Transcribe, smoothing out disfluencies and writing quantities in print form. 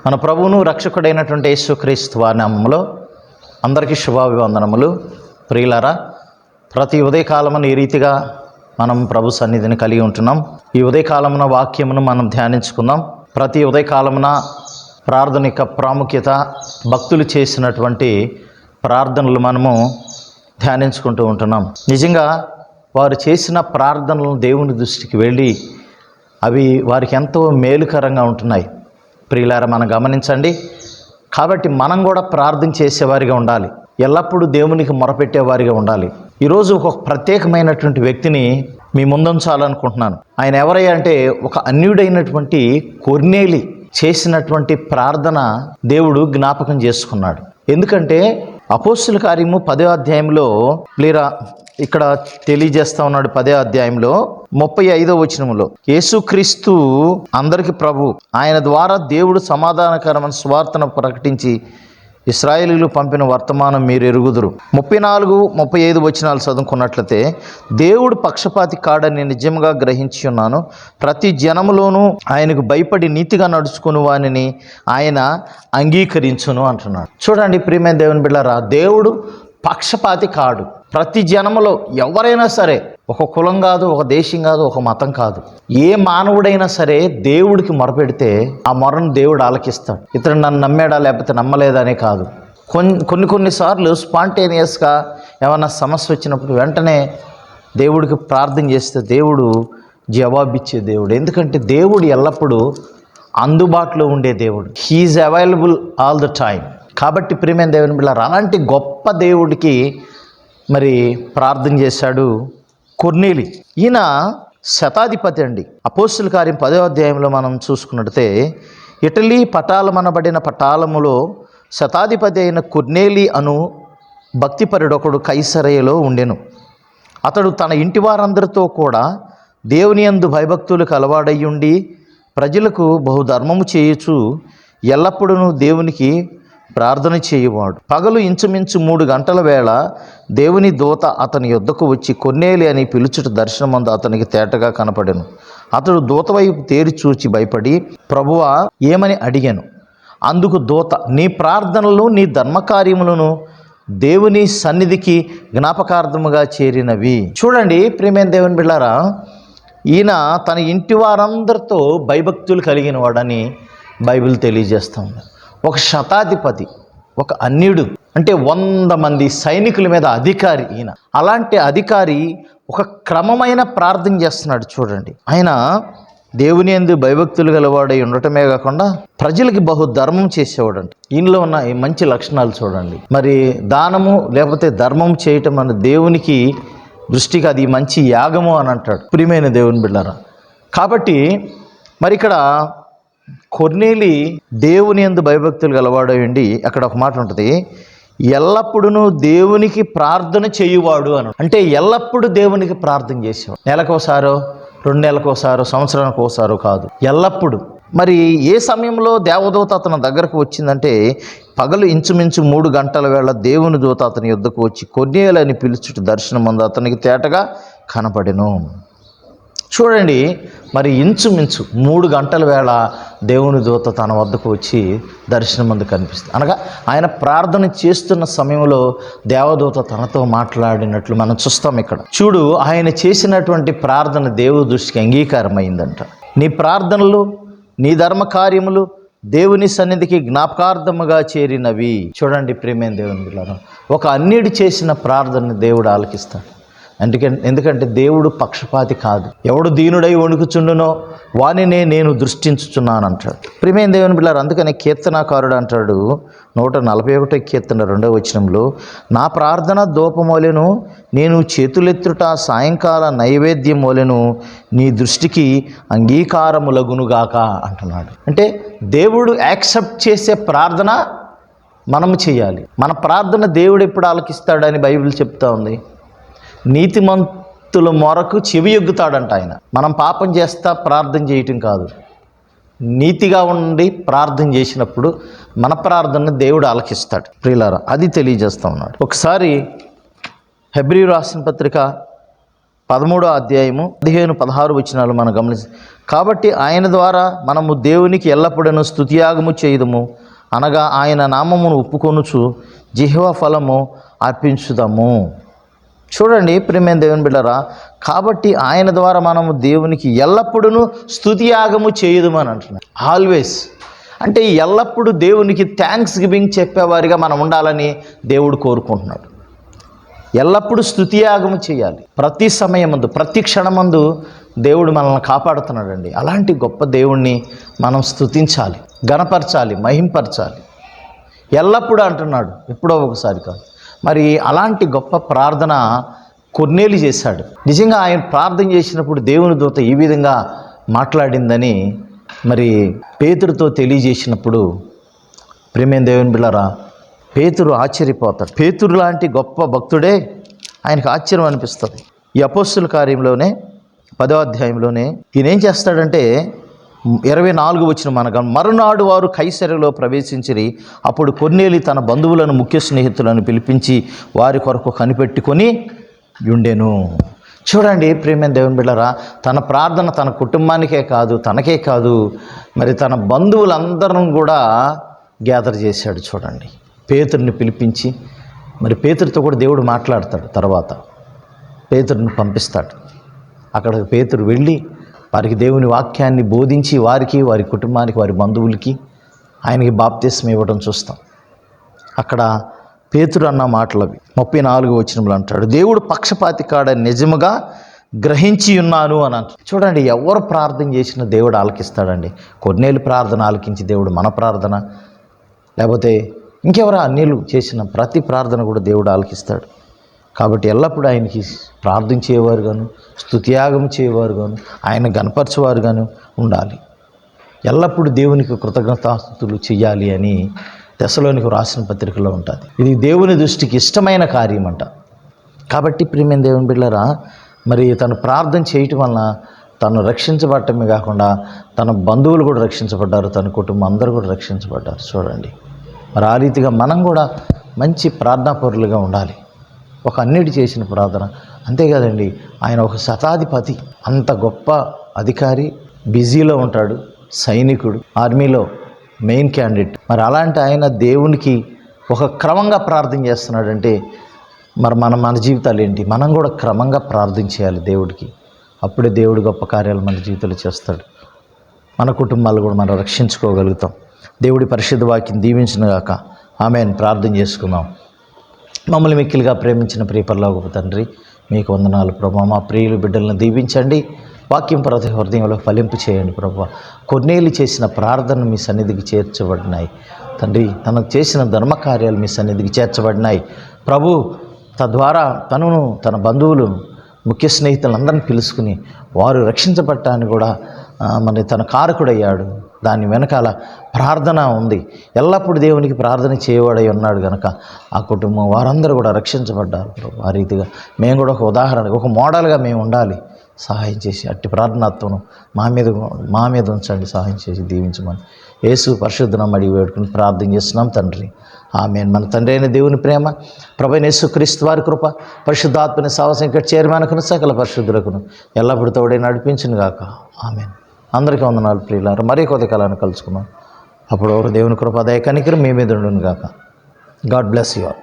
మన ప్రభువును రక్షకుడైనటువంటి యేసుక్రీస్తు వారి నామములో అందరికీ శుభాభివందనములు. ప్రియులారా, ప్రతి ఉదయకాలమున ఈ రీతిగా మనం ప్రభు సన్నిధిని కలిగి ఉంటున్నాం. ఈ ఉదయకాలమున వాక్యమును మనం ధ్యానించుకుందాం. ప్రతి ఉదయకాలమున ప్రార్థన యొక్క ప్రాముఖ్యత, భక్తులు చేసినటువంటి ప్రార్థనలు మనము ధ్యానించుకుంటూ ఉంటున్నాం. నిజంగా వారు చేసిన ప్రార్థనలు దేవుని దృష్టికి వెళ్ళి అవి వారికి ఎంతో మేలుకరంగా ఉంటున్నాయి. ప్రియులారా, మనం గమనించండి. కాబట్టి మనం కూడా ప్రార్థన చేసేవారిగా ఉండాలి, ఎల్లప్పుడూ దేవునికి మొరపెట్టేవారిగా ఉండాలి. ఈరోజు ఒక ప్రత్యేకమైనటువంటి వ్యక్తిని మీ ముందుంచాలనుకుంటున్నాను. ఆయన ఎవరయ్యా అంటే, ఒక అన్యుడైనటువంటి కొర్నేలి చేసినటువంటి ప్రార్థన దేవుడు జ్ఞాపకం చేసుకున్నాడు. ఎందుకంటే అపోస్తుల కార్యము 10వ అధ్యాయంలో ఇక్కడ తెలియజేస్తా ఉన్నాడు. 10వ అధ్యాయంలో 35వ వచనములో, యేసుక్రీస్తు అందరికి ప్రభు, ఆయన ద్వారా దేవుడు సమాధానకరమైన సువార్తను ప్రకటించి ఇశ్రాయేలీయులు పంపిన వర్తమానం మీరు ఎరుగుదురు. 34, 35 వచనాలు చదువుకున్నట్లయితే, దేవుడు పక్షపాతి కాడని నిజంగా గ్రహించి ఉన్నాను. ప్రతి జనములోనూ ఆయనకు భయపడి నీతిగా నడుచుకుని వానిని ఆయన అంగీకరించును అంటున్నాడు. చూడండి ప్రియమైన దేవుని బిడ్డలారా, దేవుడు పక్షపాతి కాడు. ప్రతి జనములో ఎవరైనా సరే, ఒక కులం కాదు, ఒక దేశం కాదు, ఒక మతం కాదు, ఏ మానవుడైనా సరే దేవుడికి మొరపెడితే ఆ మొరను దేవుడు ఆలకిస్తాడు. ఇతడు నన్ను నమ్మాడా లేకపోతే నమ్మలేదా అనే కాదు. కొన్నిసార్లు స్పాంటేనియస్గా ఏమన్నా సమస్య వచ్చినప్పుడు వెంటనే దేవుడికి ప్రార్థన చేస్తే దేవుడు జవాబిచ్చే దేవుడు. ఎందుకంటే దేవుడు ఎల్లప్పుడూ అందుబాటులో ఉండే దేవుడు. He is available all the time. కాబట్టి ప్రియమైన దేవుని బిడ్డలారా, అలాంటి గొప్ప దేవుడికి మరి ప్రార్థన చేశాడు కొర్నేలి. ఈయన శతాధిపతి అండి. అపోస్తుల కార్యం 10వ అధ్యాయంలో మనం చూసుకున్నట్టే, ఇటలీ పటాలమనబడిన పటాలములో శతాధిపతి అయిన కొర్నేలి అను భక్తిపరుడొకడు కైసరయలో ఉండెను. అతడు తన ఇంటి వారందరితో కూడా దేవుని యందు భయభక్తులకు అలవాడయ్యుండి ప్రజలకు బహుధర్మము చేయుచు ఎల్లప్పుడూ దేవునికి ప్రార్థన చేయువాడు. పగలు ఇంచుమించు 3 గంటల వేళ దేవుని దూత అతని యొద్దకు వచ్చి కొర్నేలి అని పిలుచుట దర్శనమందు అతనికి తేటగా కనపడెను. అతడు దూత వైపు తేరి చూచి భయపడి, ప్రభువా ఏమని అడిగాను. అందుకు దూత, నీ ప్రార్థనలు నీ ధర్మకార్యములను దేవుని సన్నిధికి జ్ఞాపకార్థముగా చేరినవి. చూడండి ప్రియమైన దేవుని బిడ్డలారా, ఈయన తన ఇంటి వారందరితో భయభక్తులు కలిగిన వాడని బైబిల్ తెలియజేస్తుంది. ఒక శతాధిపతి, ఒక అన్యుడు, అంటే 100 మంది సైనికుల మీద అధికారి ఈయన. అలాంటి అధికారి ఒక క్రమమైన ప్రార్థన చేస్తున్నాడు. చూడండి, ఆయన దేవుని యందు భయభక్తులు గలవాడై ఉండటమే కాకుండా ప్రజలకి బహుధర్మం చేసేవాడంట. ఈయనలో ఉన్న ఈ మంచి లక్షణాలు చూడండి. మరి దానము లేకపోతే ధర్మం చేయటం అన్న దేవునికి దృష్టికి అది మంచి యాగము అని అంటాడు. ప్రియమైన దేవుని బిడ్డలారా, కాబట్టి మరి ఇక్కడ కొర్నేలి దేవుని యందు భయభక్తులు గలవాడై ఉండి, అక్కడ ఒక మాట ఉంటుంది, ఎల్లప్పుడూ దేవునికి ప్రార్థన చేయువాడు అని. అంటే ఎల్లప్పుడూ దేవునికి ప్రార్థన చేసేవాడు. నెలకోసారో, 2 నెలలకోసారో, సంవత్సరానికి ఒకసారో కాదు, ఎల్లప్పుడు. మరి ఏ సమయంలో దేవదూత అతని దగ్గరకు వచ్చిందంటే, పగలు ఇంచుమించు 3 గంటల వేళ దేవుని దూత అతని యొద్దకు వచ్చి కొర్నేలి అని పిలుచుట దర్శనమందు అతనికి తేటగా కనపడెను. చూడండి, మరి ఇంచుమించు 3 గంటల వేళ దేవుని దూత తన వద్దకు వచ్చి దర్శనమందు కనిపిస్తుంది. అనగా ఆయన ప్రార్థన చేస్తున్న సమయంలో దేవదూత తనతో మాట్లాడినట్లు మనం చూస్తాం. ఇక్కడ చూడు, ఆయన చేసినటువంటి ప్రార్థన దేవుని దృష్టికి అంగీకారమైందంట. నీ ప్రార్థనలు, నీ ధర్మ కార్యములు దేవుని సన్నిధికి జ్ఞాపకార్థముగా చేరినవి. చూడండి ప్రియమైన దేవుని బిడ్డలారా, ఒక అన్యుడు చేసిన ప్రార్థన దేవుడు ఆలకిస్తాడు. ఎందుకంటే దేవుడు పక్షపాతి కాదు. ఎవడు దీనుడై వణుకుచుండునో వానినే నేను దృష్టించుచున్నాను అంటాడు. ప్రియమైన దేవుని బిడ్డలారా, అందుకని కీర్తనాకారుడు అంటాడు 141వ కీర్తన 2వ వచనంలో, నా ప్రార్థన ధూపమోలెను, నేను చేతులెత్తుట సాయంకాల నైవేద్యమోలెను, నీ దృష్టికి అంగీకారములగునుగాక అంటున్నాడు. అంటే దేవుడు యాక్సెప్ట్ చేసే ప్రార్థన మనము చేయాలి. మన ప్రార్థన దేవుడు ఎప్పుడు ఆలకిస్తాడని బైబిల్ చెప్తా ఉంది. నీతిమంతుల మొరకు చెవి ఎగ్గుతాడంట ఆయన. మనం పాపం చేస్తా ప్రార్థన చేయటం కాదు, నీతిగా ఉండి ప్రార్థన చేసినప్పుడు మన ప్రార్థనను దేవుడు ఆలకిస్తాడు. ప్రియులారా, అది తెలియజేస్తూ ఉన్నాడు. ఒకసారి హెబ్రీ రాసిన పత్రిక 13వ అధ్యాయము 15-16 వచనాలు మనం గమనించి, కాబట్టి ఆయన ద్వారా మనము దేవునికి ఎల్లప్పుడూ స్తుతియాగము చేయుదుము, అనగా ఆయన నామమును ఒప్పుకొనుచు జిహ్వ ఫలము అర్పించుదాము. చూడండి ప్రియమైన దేవుని బిడ్డలారా, కాబట్టి ఆయన ద్వారా మనము దేవునికి ఎల్లప్పుడూ స్తుతియాగము చేయుదుమని అంటున్నాడు. ఆల్వేస్ అంటే ఎల్లప్పుడూ దేవునికి థ్యాంక్స్ గివింగ్ చెప్పేవారిగా మనం ఉండాలని దేవుడు కోరుకుంటున్నాడు. ఎల్లప్పుడూ స్తుతియాగము చేయాలి. ప్రతి సమయమందు, ప్రతి క్షణమందు దేవుడు మనల్ని కాపాడుతున్నాడండి. అలాంటి గొప్ప దేవుణ్ణి మనం స్తుతించాలి, గణపరచాలి, మహింపరచాలి. ఎల్లప్పుడూ అంటున్నాడు, ఎప్పుడో ఒకసారి కాదు. మరి అలాంటి గొప్ప ప్రార్థన కొర్నేలి చేశాడు. నిజంగా ఆయన ప్రార్థన చేసినప్పుడు దేవుని దూత ఈ విధంగా మాట్లాడిందని మరి పేతురుతో తెలియజేసినప్పుడు, ప్రియమైన దేవుని బిడ్డలారా, పేతురు ఆశ్చర్యపోతాడు. పేతురు లాంటి గొప్ప భక్తుడే ఆయనకు ఆశ్చర్యం అనిపిస్తుంది. ఈ అపోస్తుల కార్యంలోనే 10వ అధ్యాయంలోనే ఈయన ఏం చేస్తాడంటే 24 వచనం మనకు, మరునాడు వారు కైసరలో ప్రవేశించిరి. అప్పుడు కొర్నేలి తన బంధువులను, ముఖ్య స్నేహితులను పిలిపించి వారి కొరకు కనిపెట్టుకొని ఉండెను. చూడండి ప్రియమైన దేవుని బిడ్డలారా, తన ప్రార్థన తన కుటుంబానికే కాదు, తనకే కాదు, మరి తన బంధువులందరం కూడా గ్యాదర్ చేశాడు. చూడండి, పేతురుని పిలిపించి, మరి పేతురుతో కూడా దేవుడు మాట్లాడతాడు. తర్వాత పేతురుని పంపిస్తాడు. అక్కడ పేతురు వెళ్ళి వారికి దేవుని వాక్యాన్ని బోధించి వారికి, వారి కుటుంబానికి, వారి బంధువులకి ఆయనకి బాప్తిస్మం ఇవ్వడం చూస్తాం. అక్కడ పేతురు అన్న మాటలు అవి 34వ వచనంలో అంటాడు, దేవుడు పక్షపాతి కాడని నిజముగా గ్రహించి ఉన్నాను అని అంటాడు. చూడండి, ఎవరు ప్రార్థన చేసినా దేవుడు ఆలకిస్తాడండి. కొన్నేళ్ళు ప్రార్థన ఆలకించి దేవుడు మన ప్రార్థన, లేకపోతే ఇంకెవరో అన్యులు చేసిన ప్రతి ప్రార్థన కూడా దేవుడు ఆలకిస్తాడు. కాబట్టి ఎల్లప్పుడూ ఆయనకి ప్రార్థించేవారు గాను, స్తుతియాగం చేయవారు గాను, ఆయన గణపరచేవారు గాను ఉండాలి. ఎల్లప్పుడూ దేవునికి కృతజ్ఞతాస్తుతులు చెయ్యాలి అని దశలోనికి రాసిన పత్రికలో ఉంటుంది. ఇది దేవుని దృష్టికి ఇష్టమైన కార్యం అంట. కాబట్టి ప్రియమైన దేవుని బిడ్డలారా, మరి తను ప్రార్థన చేయటం వలన తను రక్షించబడటమే కాకుండా తన బంధువులు కూడా రక్షించబడ్డారు, తన కుటుంబం అందరూ కూడా రక్షించబడ్డారు. చూడండి, మరి ఆ రీతిగా మనం కూడా మంచి ప్రార్థనాపరులుగా ఉండాలి. ఒక అన్నిటి చేసిన ప్రార్థన అంతేకాదండి, ఆయన ఒక శతాధిపతి, అంత గొప్ప అధికారి, బిజీలో ఉంటాడు, సైనికుడు, ఆర్మీలో మెయిన్ క్యాండిడేట్. మరి అలాంటి ఆయన దేవునికి ఒక క్రమంగా ప్రార్థన చేస్తున్నాడంటే మరి మన జీవితాలు ఏంటి? మనం కూడా క్రమంగా ప్రార్థన చేయాలి దేవుడికి. అప్పుడే దేవుడు గొప్ప కార్యాలు మన జీవితంలో చేస్తాడు. మన కుటుంబాలు కూడా మనం రక్షించుకోగలుగుతాం. దేవుడి పరిశుద్ధ వాక్యం దీవించిన గాక. ఆమేన్. ప్రార్థన చేసుకుందాం. మమ్మల్ని మిక్కిలిగా ప్రేమించిన ప్రియ పరలోకపు తండ్రి, మీకు వందనాలు ప్రభువా. మా ప్రియులు బిడ్డలను దీవించండి, వాక్యం ప్రతి హృదయంలో ఫలింపు చేయండి ప్రభువా. కొన్నేళ్ళు చేసిన ప్రార్థనలు మీ సన్నిధికి చేర్చబడినాయి తండ్రి. తనకు చేసిన ధర్మకార్యాలు మీ సన్నిధికి చేర్చబడినాయి ప్రభు. తద్వారా తనను, తన బంధువులు, ముఖ్య స్నేహితులందరినీ పిలుచుకుని వారు రక్షించబడటాన్ని కూడా మరి తన కారకుడయ్యాడు. దాని వెనకాల ప్రార్థన ఉంది. ఎల్లప్పుడూ దేవునికి ప్రార్థన చేయవాడై ఉన్నాడు కనుక ఆ కుటుంబం వారందరూ కూడా రక్షించబడ్డారు. ఆ రీతిగా మేము కూడా ఒక ఉదాహరణగా, ఒక మోడల్గా మేము ఉండాలి. సహాయం చేసి అట్టి ప్రార్థనాత్వను మా మీద ఉంచండి. సహాయం చేసి దీవించమని యేసు పరిశుద్ధ నామమున అడిగి వేడుకుని ప్రార్థన చేస్తున్నాం తండ్రి. ఆమేన్. మన తండ్రి అయిన దేవుని ప్రేమ, ప్రభువైన యేసుక్రీస్తు వారి కృప, పరిశుద్ధాత్మని సహవాసం ఇక్కడ చైర్మన్కును సకల పరిశుద్ధులకును ఎల్లప్పుడూ తోడే నడిపించును గాక. ఆమేన్. అందరికీ వందనాలు ప్రియులారా. మరీ కొద్ది కాలాన్ని కలుసుకున్నాం. అప్పుడు దేవుని కృప, దయ, కనికరం మీ మీద ఉండును గాక. God bless you all.